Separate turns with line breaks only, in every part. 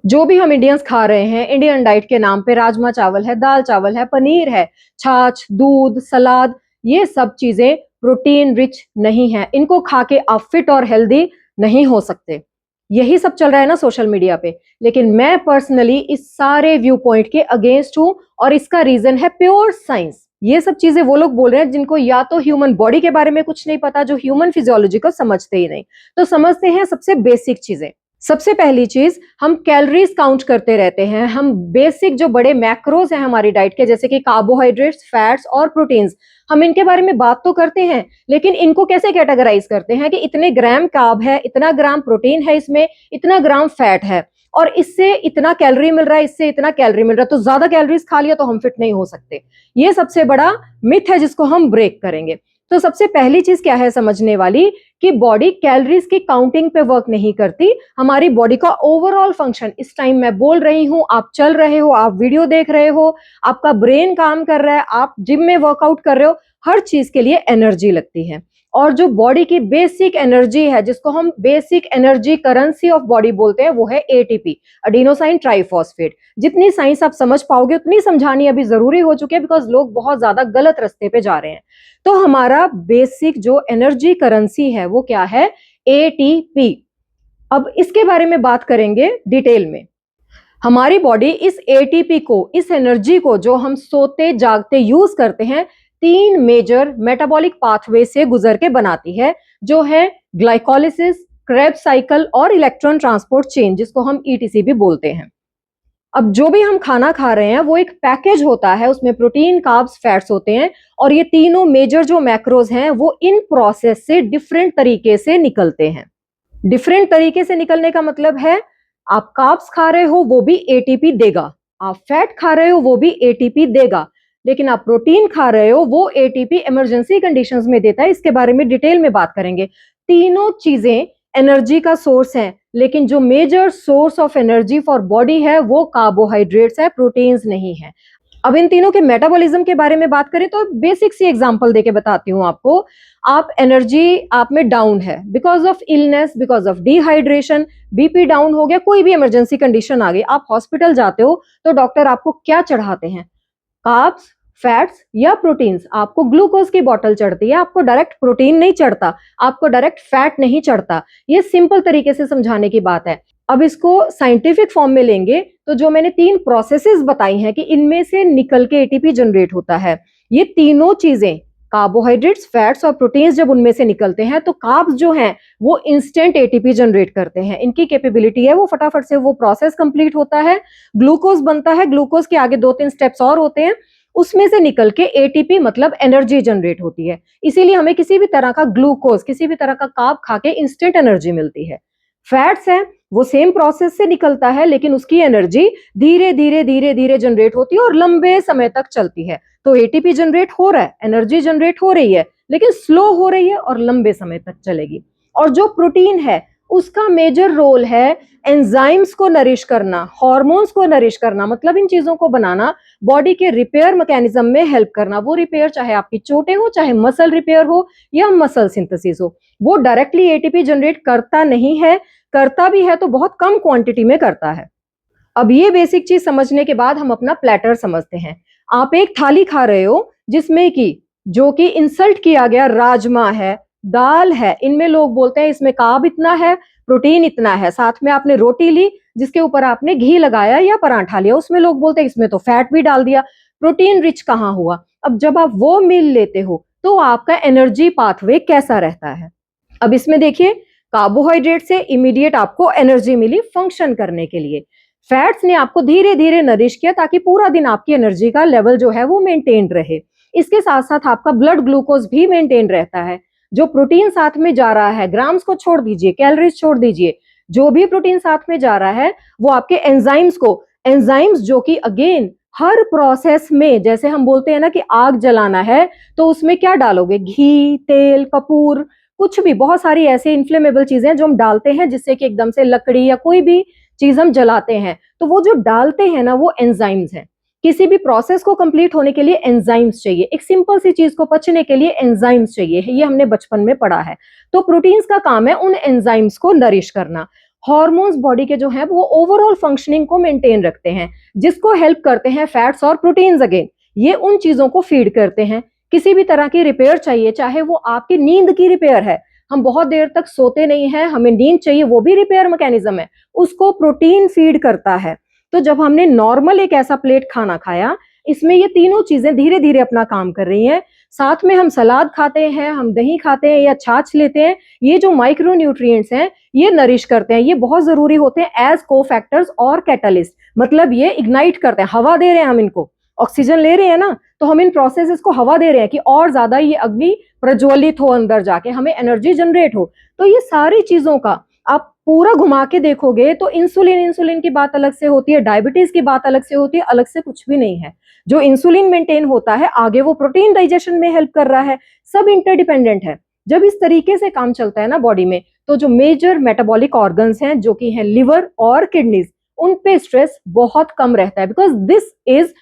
जो भी हम इंडियंस खा रहे हैं इंडियन डाइट के नाम पे, राजमा चावल है, दाल चावल है, पनीर है, छाछ, दूध, सलाद, ये सब चीजें प्रोटीन रिच नहीं है। इनको खा के आप फिट और हेल्दी नहीं हो सकते। यही सब चल रहा है ना सोशल मीडिया पे। लेकिन मैं पर्सनली इस सारे व्यू पॉइंट के अगेंस्ट हूं और इसका रीजन है प्योर साइंस। ये सब चीजें वो लोग बोल रहे हैं जिनको या तो ह्यूमन बॉडी के बारे में कुछ नहीं पता, जो ह्यूमन फिजियोलॉजी को समझते ही नहीं। तो समझते हैं सबसे बेसिक चीजें। सबसे पहली चीज, हम कैलोरीज काउंट करते रहते हैं। हम बेसिक जो बड़े मैक्रोज हैं हमारी डाइट के, जैसे कि कार्बोहाइड्रेट्स, फैट्स और प्रोटीन्स, हम इनके बारे में बात तो करते हैं, लेकिन इनको कैसे कैटेगराइज करते हैं कि इतने ग्राम कार्ब है, इतना ग्राम प्रोटीन है, इसमें इतना ग्राम फैट है और इससे इतना कैलोरी मिल रहा है, इससे इतना कैलोरी मिल रहा है, तो ज्यादा कैलोरीज खा लिया तो हम फिट नहीं हो सकते। ये सबसे बड़ा मिथ है जिसको हम ब्रेक करेंगे। तो सबसे पहली चीज क्या है समझने वाली, कि बॉडी कैलोरीज की काउंटिंग पे वर्क नहीं करती। हमारी बॉडी का ओवरऑल फंक्शन, इस टाइम मैं बोल रही हूं, आप चल रहे हो, आप वीडियो देख रहे हो, आपका ब्रेन काम कर रहा है, आप जिम में वर्कआउट कर रहे हो, हर चीज के लिए एनर्जी लगती है। और जो बॉडी की बेसिक एनर्जी है, जिसको हम basic energy currency of body बोलते हैं, वो है एटीपी, एडिनोसाइन ट्राइफॉस्फेट। जितनी साइंस आप समझ पाओगे उतनी समझानी अभी जरूरी हो चुकी है, बिकॉज लोग बहुत ज्यादा गलत रास्ते पे जा रहे हैं। तो हमारा बेसिक जो एनर्जी करेंसी है वो क्या है, एटीपी। अब इसके बारे में बात करेंगे डिटेल में। हमारी बॉडी इस एटीपी को, इस एनर्जी को जो हम सोते जागते यूज करते हैं, 3 मेजर मेटाबॉलिक पाथवे से गुजर के बनाती है, जो है ग्लाइकोलिसिस, क्रेब्स साइकिल और इलेक्ट्रॉन ट्रांसपोर्ट चेन, जिसको हम ईटीसी भी बोलते हैं। अब जो भी हम खाना खा रहे हैं वो एक पैकेज होता है, उसमें प्रोटीन, कार्ब्स, फैट्स होते हैं, और ये तीनों मेजर जो मैक्रोज हैं वो इन प्रोसेस से डिफरेंट तरीके से निकलते हैं। डिफरेंट तरीके से निकलने का मतलब है, आप कार्ब्स खा रहे हो वो भी एटीपी देगा, आप फैट खा रहे हो वो भी एटीपी देगा, लेकिन आप प्रोटीन खा रहे हो वो एटीपी इमरजेंसी कंडीशंस में देता है। इसके बारे में डिटेल में बात करेंगे। तीनों चीजें एनर्जी का सोर्स है, लेकिन जो major source of energy for body है वो कार्बोहाइड्रेट्स है, प्रोटीन्स नहीं है। अब इन तीनों के मेटाबॉलिज्म के बारे में बात करें तो बेसिक सी एग्जांपल देके बताती हूँ आपको। आप एनर्जी आप में डाउन है because of illness, because of dehydration, BP down हो गया, कोई भी इमरजेंसी कंडीशन आ गई, आप हॉस्पिटल जाते हो तो डॉक्टर आपको क्या चढ़ाते हैं, कार्ब्स, फैट्स या प्रोटीन्स। आपको ग्लूकोज की बोतल चढ़ती है, आपको डायरेक्ट प्रोटीन नहीं चढ़ता, आपको डायरेक्ट फैट नहीं चढ़ता। ये सिंपल तरीके से समझाने की बात है। अब इसको साइंटिफिक फॉर्म में लेंगे तो जो मैंने 3 प्रोसेसेस बताई हैं कि इनमें से निकल के एटीपी जनरेट होता है, ये तीनों चीजें, कार्बोहाइड्रेट्स, फैट्स और प्रोटीन्स, जब उनमें से निकलते हैं तो कार्ब्स जो हैं वो इंस्टेंट एटीपी जनरेट करते हैं। इनकी कैपेबिलिटी है वो फटाफट से वो प्रोसेस कंप्लीट होता है, ग्लूकोज बनता है, ग्लूकोज के आगे 2-3 स्टेप्स और होते हैं, उसमें से निकल के एटीपी मतलब एनर्जी जनरेट होती है। इसीलिए हमें किसी भी तरह का ग्लूकोज, किसी भी तरह का कार्ब खा के इंस्टेंट एनर्जी मिलती है। फैट्स है वो सेम प्रोसेस से निकलता है, लेकिन उसकी एनर्जी धीरे धीरे धीरे धीरे जनरेट होती है और लंबे समय तक चलती है। तो एटीपी जनरेट हो रहा है, एनर्जी जनरेट हो रही है, लेकिन स्लो हो रही है और लंबे समय तक चलेगी। और जो प्रोटीन है उसका मेजर रोल है एंजाइम्स को नरिश करना, हार्मोन्स को नरिश करना, मतलब इन चीजों को बनाना, बॉडी के रिपेयर मैकेनिज्म में हेल्प करना। वो रिपेयर चाहे आपकी चोटें हो, चाहे मसल रिपेयर हो या मसल सिंथेसिस हो, वो डायरेक्टली एटीपी जनरेट करता नहीं है, करता भी है तो बहुत कम क्वांटिटी में करता है। अब ये बेसिक चीज समझने के बाद हम अपना प्लेटर समझते हैं। आप एक थाली खा रहे हो जिसमें कि जो कि इंसल्ट किया गया राजमा है, दाल है, इनमें लोग बोलते हैं इसमें कार्ब इतना है, प्रोटीन इतना है, साथ में आपने रोटी ली जिसके ऊपर आपने घी लगाया या पराठा लिया, उसमें लोग बोलते हैं इसमें तो फैट भी डाल दिया, प्रोटीन रिच कहाँ हुआ। अब जब आप वो मील लेते हो तो आपका एनर्जी पाथवे कैसा रहता है। अब इसमें देखिए, कार्बोहाइड्रेट से इमीडिएट आपको एनर्जी मिली फंक्शन करने के लिए, फैट्स ने आपको धीरे धीरे नरिश किया ताकि पूरा दिन आपकी एनर्जी का लेवल जो है वो मेंटेन रहे। इसके साथ साथ आपका ब्लड ग्लूकोज भी मेंटेन रहता है। जो प्रोटीन साथ में जा रहा है, ग्राम्स को छोड़ दीजिए, कैलोरीज छोड़ दीजिए, जो भी प्रोटीन साथ में जा रहा है वो आपके एंजाइम्स को, एंजाइम्स जो कि अगेन हर प्रोसेस में, जैसे हम बोलते हैं ना कि आग जलाना है तो उसमें क्या डालोगे, घी, तेल, कपूर, कुछ भी, बहुत सारी ऐसी इन्फ्लेमेबल चीजें जो हम डालते हैं जिससे कि एकदम से लकड़ी या कोई भी चीज हम जलाते हैं, तो वो जो डालते हैं ना वो एंजाइम्स हैं। किसी भी प्रोसेस को कंप्लीट होने के लिए एंजाइम्स चाहिए, एक सिंपल सी चीज को पचने के लिए एंजाइम्स चाहिए, ये हमने बचपन में पढ़ा है। तो प्रोटीन्स का काम है उन एंजाइम्स को नरिश करना। हॉर्मोन्स बॉडी के जो हैं वो ओवरऑल फंक्शनिंग को मेंटेन रखते हैं, जिसको हेल्प करते हैं फैट्स और प्रोटीन्स। अगेन ये उन चीजों को फीड करते हैं। किसी भी तरह की रिपेयर चाहिए, चाहे वो आपकी नींद की रिपेयर है, हम बहुत देर तक सोते नहीं हैं, हमें नींद चाहिए, वो भी रिपेयर मैकेनिज्म है, उसको प्रोटीन फीड करता है। तो जब हमने नॉर्मल एक ऐसा प्लेट खाना खाया, इसमें ये तीनों चीजें धीरे धीरे अपना काम कर रही हैं। साथ में हम सलाद खाते हैं, हम दही खाते हैं या छाछ लेते हैं, ये जो माइक्रो न्यूट्रिएंट्स हैं ये नरिश करते हैं, ये बहुत जरूरी होते हैं एज को फैक्टर्स और कैटलिस्ट। मतलब ये इग्नाइट करते हैं, हवा दे रहे हैं हम इनको, ऑक्सीजन ले रहे हैं ना, तो हम इन प्रोसेसेस को हवा दे रहे हैं कि और ज्यादा ये अग्नि प्रज्वलित हो, अंदर जाके हमें एनर्जी जनरेट हो। तो ये सारी चीजों का आप पूरा घुमा के देखोगे तो इंसुलिन की बात अलग से होती है, डायबिटीज की बात अलग से होती है, अलग से कुछ भी नहीं है। जो इंसुलिन मेंटेन होता है, आगे वो प्रोटीन डाइजेशन में हेल्प कर रहा है, सब इंटरडिपेंडेंट है। जब इस तरीके से काम चलता है ना बॉडी में, तो जो मेजर मेटाबॉलिक ऑर्गन्स हैं जो कि हैं लिवर और किडनीज, उन पे स्ट्रेस बहुत कम रहता है, because this is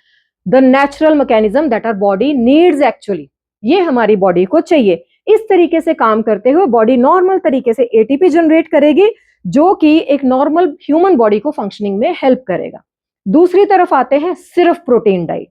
the natural mechanism that our body needs actually. ये हमारी बॉडी को चाहिए। इस तरीके से काम करते हुए बॉडी नॉर्मल तरीके से एटीपी जनरेट करेगी, जो कि एक नॉर्मल ह्यूमन बॉडी को फंक्शनिंग में हेल्प करेगा। दूसरी तरफ आते हैं सिर्फ प्रोटीन डाइट।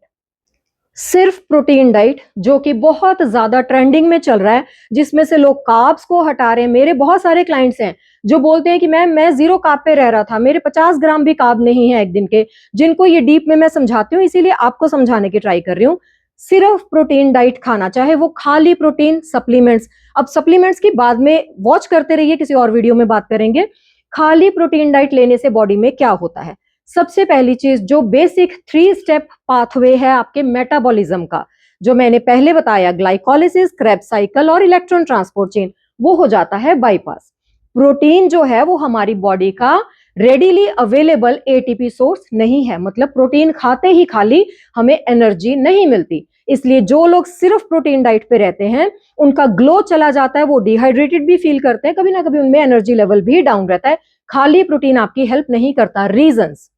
सिर्फ प्रोटीन डाइट जो कि बहुत ज्यादा ट्रेंडिंग में चल रहा है, जिसमें से लोग कार्ब्स को हटा रहे हैं। मेरे बहुत सारे क्लाइंट्स हैं जो बोलते हैं कि मैं जीरो कार्ब पे रह रहा था, मेरे 50 ग्राम भी कार्ब नहीं है एक दिन के, जिनको ये डीप में मैं समझाती हूँ, इसीलिए आपको समझाने की ट्राई कर रही हूँ। सिर्फ प्रोटीन डाइट खाना, चाहे वो खाली प्रोटीन सप्लीमेंट्स, अब सप्लीमेंट्स की बाद में वॉच करते रहिए, किसी और वीडियो में बात करेंगे। खाली प्रोटीन डाइट लेने से बॉडी में क्या होता है। सबसे पहली चीज, जो बेसिक 3 स्टेप पाथवे है आपके मेटाबॉलिज्म का, जो मैंने पहले बताया, ग्लाइकोलिसिस, क्रेब्स साइकिल और इलेक्ट्रॉन ट्रांसपोर्ट चेन, वो हो जाता है बाईपास। प्रोटीन जो है वो हमारी बॉडी का रेडीली अवेलेबल एटीपी सोर्स नहीं है, मतलब प्रोटीन खाते ही खाली हमें एनर्जी नहीं मिलती। इसलिए जो लोग सिर्फ प्रोटीन डाइट पे रहते हैं उनका ग्लो चला जाता है, वो डिहाइड्रेटेड भी फील करते हैं, कभी ना कभी उनमें एनर्जी लेवल भी डाउन रहता है। खाली प्रोटीन आपकी हेल्प नहीं करता। रीजंस,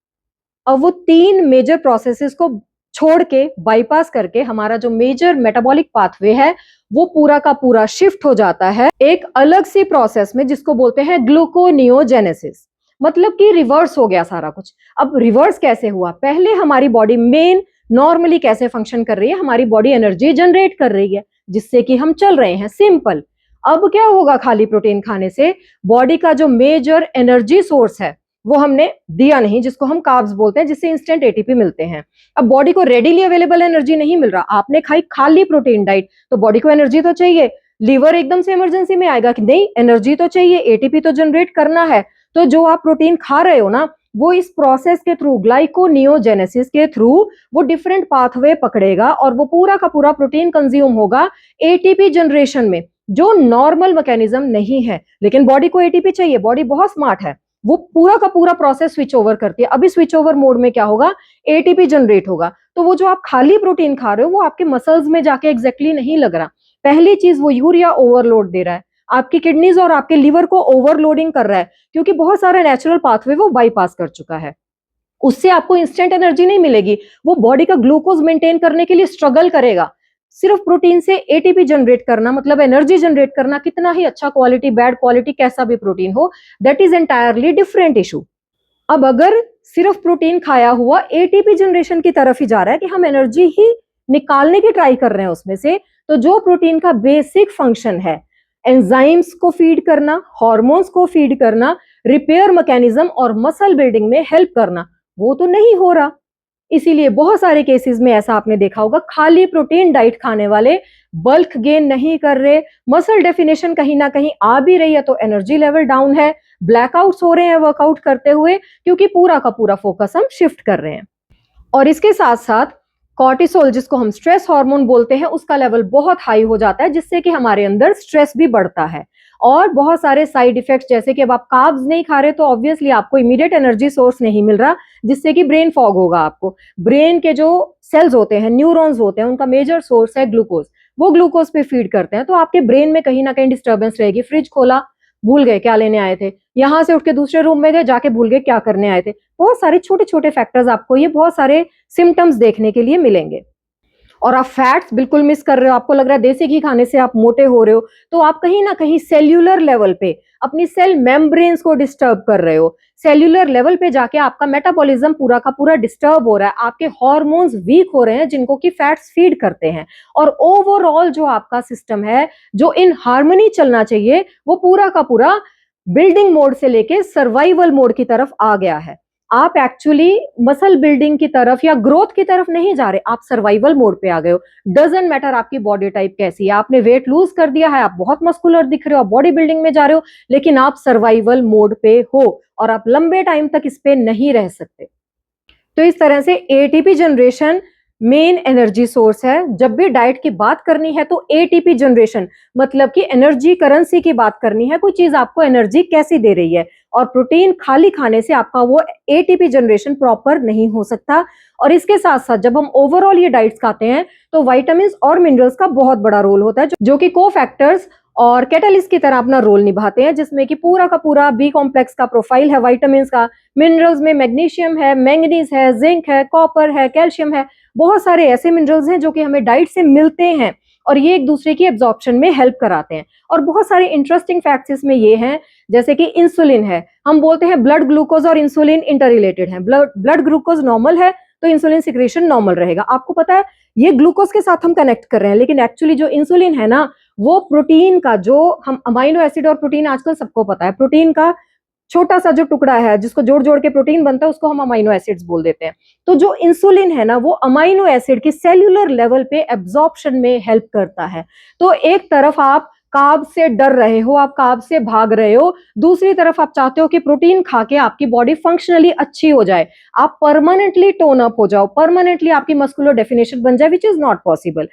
अब वो 3 मेजर प्रोसेसेस को छोड़ के, बाईपास करके, हमारा जो मेजर मेटाबॉलिक पाथवे है वो पूरा का पूरा शिफ्ट हो जाता है एक अलग सी प्रोसेस में, जिसको बोलते हैं ग्लूकोनियोजेनेसिस। मतलब कि रिवर्स हो गया सारा कुछ। अब रिवर्स कैसे हुआ? पहले हमारी बॉडी मेन नॉर्मली कैसे फंक्शन कर रही है, हमारी बॉडी एनर्जी जनरेट कर रही है जिससे कि हम चल रहे हैं, सिंपल। अब क्या होगा खाली प्रोटीन खाने से? बॉडी का जो मेजर एनर्जी सोर्स है वो हमने दिया नहीं, जिसको हम कार्ब्स बोलते हैं, जिससे इंस्टेंट एटीपी मिलते हैं। अब बॉडी को रेडीली अवेलेबल एनर्जी नहीं मिल रहा, आपने खाई खाली प्रोटीन डाइट, तो बॉडी को एनर्जी तो चाहिए। लीवर एकदम से इमरजेंसी में आएगा कि नहीं, एनर्जी तो चाहिए, एटीपी तो जनरेट करना है। तो जो आप प्रोटीन खा रहे हो ना, वो इस प्रोसेस के थ्रू, ग्लाइकोनियोजेनेसिस के थ्रू, वो डिफरेंट पाथवे पकड़ेगा और वो पूरा का पूरा प्रोटीन कंज्यूम होगा एटीपी जनरेशन में, जो नॉर्मल मैकेनिज्म नहीं है। लेकिन बॉडी को एटीपी चाहिए, बॉडी बहुत स्मार्ट है, वो पूरा का पूरा प्रोसेस स्विच ओवर करती है। अभी स्विच ओवर मोड में क्या होगा? एटीपी जनरेट होगा। तो वो जो आप खाली प्रोटीन खा रहे हो वो आपके मसल्स में जाके एग्जैक्टली नहीं लग रहा। पहली चीज, वो यूरिया ओवरलोड दे रहा है, आपकी किडनीज और आपके लीवर को ओवरलोडिंग कर रहा है, क्योंकि बहुत सारे नेचुरल पाथवे वो बाईपास कर चुका है। उससे आपको इंस्टेंट एनर्जी नहीं मिलेगी, वो बॉडी का ग्लूकोज मेंटेन करने के लिए स्ट्रगल करेगा। सिर्फ प्रोटीन से एटीपी जनरेट करना, मतलब एनर्जी जनरेट करना, कितना ही अच्छा क्वालिटी, बैड क्वालिटी, कैसा भी प्रोटीन हो, that is entirely different issue. अब अगर सिर्फ प्रोटीन खाया हुआ एटीपी जनरेशन की तरफ ही जा रहा है कि हम एनर्जी ही निकालने की ट्राई कर रहे हैं उसमें से, तो जो प्रोटीन का बेसिक फंक्शन है, एंजाइम्स को फीड करना, हार्मोन्स को फीड करना, रिपेयर मैकेनिज्म और मसल बिल्डिंग में हेल्प करना, वो तो नहीं हो रहा। इसीलिए बहुत सारे केसेस में ऐसा आपने देखा होगा, खाली प्रोटीन डाइट खाने वाले बल्क गेन नहीं कर रहे, मसल डेफिनेशन कहीं ना कहीं आ भी रही है, तो एनर्जी लेवल डाउन है, ब्लैकआउट्स हो रहे हैं वर्कआउट करते हुए, क्योंकि पूरा का पूरा फोकस हम शिफ्ट कर रहे हैं। और इसके साथ साथ कॉर्टिसोल, जिसको हम स्ट्रेस हार्मोन बोलते हैं, उसका लेवल बहुत हाई हो जाता है, जिससे कि हमारे अंदर स्ट्रेस भी बढ़ता है। और बहुत सारे साइड इफेक्ट्स, जैसे कि अब आप कार्ब्स नहीं खा रहे तो ऑब्वियसली आपको इमीडिएट एनर्जी सोर्स नहीं मिल रहा, जिससे कि ब्रेन फॉग होगा आपको। ब्रेन के जो सेल्स होते हैं, न्यूरॉन्स होते हैं, उनका मेजर सोर्स है ग्लूकोज, वो ग्लूकोज पे फीड करते हैं, तो आपके ब्रेन में कहीं ना कहीं डिस्टर्बेंस रहेगी। फ्रिज खोला, भूल गए क्या लेने आए थे, यहां से उठ के दूसरे रूम में गए, जाके भूल गए क्या करने आए थे। बहुत सारे छोटे छोटे फैक्टर्स, आपको ये बहुत सारे सिम्टम्स देखने के लिए मिलेंगे। और आप फैट्स बिल्कुल मिस कर रहे हो, आपको लग रहा है देसी घी खाने से आप मोटे हो रहे हो, तो आप कहीं ना कहीं सेल्यूलर लेवल पे अपनी सेल मेम्ब्रेन्स को डिस्टर्ब कर रहे हो, सेल्यूलर लेवल पे जाके आपका मेटाबॉलिज्म पूरा का पूरा डिस्टर्ब हो रहा है, आपके हॉर्मोन्स वीक हो रहे हैं जिनको कि फैट्स फीड करते हैं, और ओवरऑल जो आपका सिस्टम है जो इन हार्मनी चलना चाहिए वो पूरा का पूरा बिल्डिंग मोड से लेके सर्वाइवल मोड की तरफ आ गया है। आप एक्चुअली मसल बिल्डिंग की तरफ या ग्रोथ की तरफ नहीं जा रहे, आप सर्वाइवल मोड पे आ गए हो। डजंट मैटर आपकी बॉडी टाइप कैसी है, आपने वेट लूज कर दिया है, आप बहुत मस्कुलर दिख रहे हो, बॉडी बिल्डिंग में जा रहे हो, लेकिन आप सर्वाइवल मोड पे हो और आप लंबे टाइम तक इस पे नहीं रह सकते। तो इस तरह से ATP generation main energy source है। जब भी डाइट की बात करनी है तो एटीपी जनरेशन मतलब कि एनर्जी करेंसी की बात करनी है, कोई चीज आपको एनर्जी कैसी दे रही है, और प्रोटीन खाली खाने से आपका वो एटीपी जनरेशन प्रॉपर नहीं हो सकता। और इसके साथ साथ जब हम ओवरऑल ये डाइट्स खाते हैं तो विटामिन और मिनरल्स का बहुत बड़ा रोल होता है, जो कि को फैक्टर्स और कैटलिस्ट की तरह अपना रोल निभाते हैं, जिसमें कि पूरा का पूरा बी कॉम्प्लेक्स का प्रोफाइल है विटामिन का। मिनरल्स में मैग्नीशियम है, मैंगनीज है, जिंक है, कॉपर है, कैल्शियम है, बहुत सारे ऐसे मिनरल्स हैं जो कि हमें डाइट से मिलते हैं और ये एक दूसरे की एब्जॉर्प्शन में हेल्प कराते हैं। और बहुत सारे इंटरेस्टिंग फैक्ट्स इसमें ये हैं, जैसे कि इंसुलिन है, हम बोलते हैं ब्लड ग्लूकोज और इंसुलिन इंटर रिलेटेड है। ब्लड ग्लूकोज नॉर्मल है तो इंसुलिन सिक्रेशन नॉर्मल रहेगा। आपको पता है ये ग्लूकोज के साथ हम कनेक्ट कर रहे हैं, लेकिन एक्चुअली जो इंसुलिन है ना वो प्रोटीन का, जो हम अमाइनो एसिड और प्रोटीन आजकल सबको पता है, प्रोटीन का छोटा सा जो टुकड़ा है जिसको जोड़ जोड़ के प्रोटीन बनता है उसको हम अमाइनो एसिड्स बोल देते हैं। तो जो इंसुलिन है ना वो अमाइनो एसिड की सेल्यूलर लेवल पे एब्जॉर्प्शन में हेल्प करता है। तो एक तरफ आप कार्ब से डर रहे हो, आप कार्ब से भाग रहे हो, दूसरी तरफ आप चाहते हो कि प्रोटीन खा के आपकी बॉडी फंक्शनली अच्छी हो जाए, आप परमानेंटली टोन अप हो जाओ, परमानेंटली आपकी मस्कुलर डेफिनेशन बन जाए, which is not possible.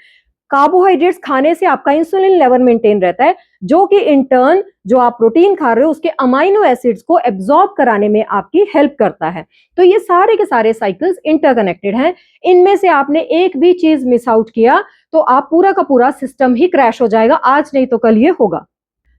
Carbohydrates खाने से आपका इंसुलिन लेवल मेंटेन रहता है, जो कि इन टर्न जो आप प्रोटीन खा रहे हो उसके अमाइनो एसिड्स को एब्जॉर्ब कराने में आपकी हेल्प करता है। तो ये सारे के सारे साइकिल्स इंटरकनेक्टेड हैं। इनमें से आपने एक भी चीज मिस आउट किया तो आप पूरा का पूरा सिस्टम ही क्रैश हो जाएगा, आज नहीं तो कल ये होगा।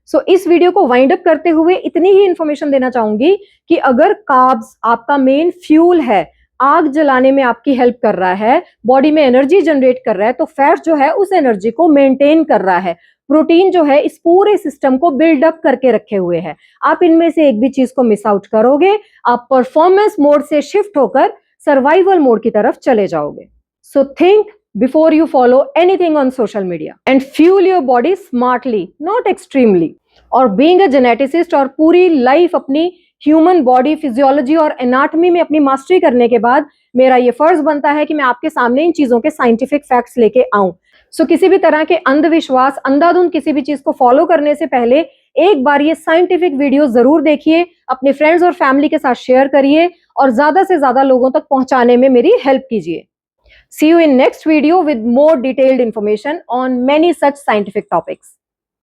सो इस वीडियो को वाइंड अप करते हुए इतनी ही इंफॉर्मेशन देना चाहूंगी कि अगर कार्ब्स आपका मेन फ्यूल है, आग जलाने में आपकी हेल्प कर रहा है, बॉडी में एनर्जी जनरेट कर रहा है, तो फैट जो है उस एनर्जी को मेंटेन कर रहा है, प्रोटीन जो है इस पूरे सिस्टम को बिल्डअप करके रखे हुए है। आप इनमें से एक भी चीज को मिस आउट करोगे, आप परफॉर्मेंस मोड से शिफ्ट होकर सर्वाइवल मोड की तरफ चले जाओगे। So think before you follow anything on social media and fuel your body smartly, not extremely। और being a geneticist और पूरी लाइफ अपनी ह्यूमन बॉडी फिजियोलॉजी और एनाटॉमी में अपनी मास्टरी करने के बाद मेरा ये फर्ज बनता है कि मैं आपके सामने इन चीजों के साइंटिफिक फैक्ट्स लेके आऊं। सो किसी भी तरह के अंधविश्वास, अंधाधुंध किसी भी चीज को फॉलो करने से पहले एक बार ये साइंटिफिक वीडियो जरूर देखिए, अपने फ्रेंड्स और फैमिली के साथ शेयर करिए और ज्यादा से ज्यादा लोगों तक पहुंचाने में मेरी हेल्प कीजिए। See you in next video with more detailed information on many such scientific topics.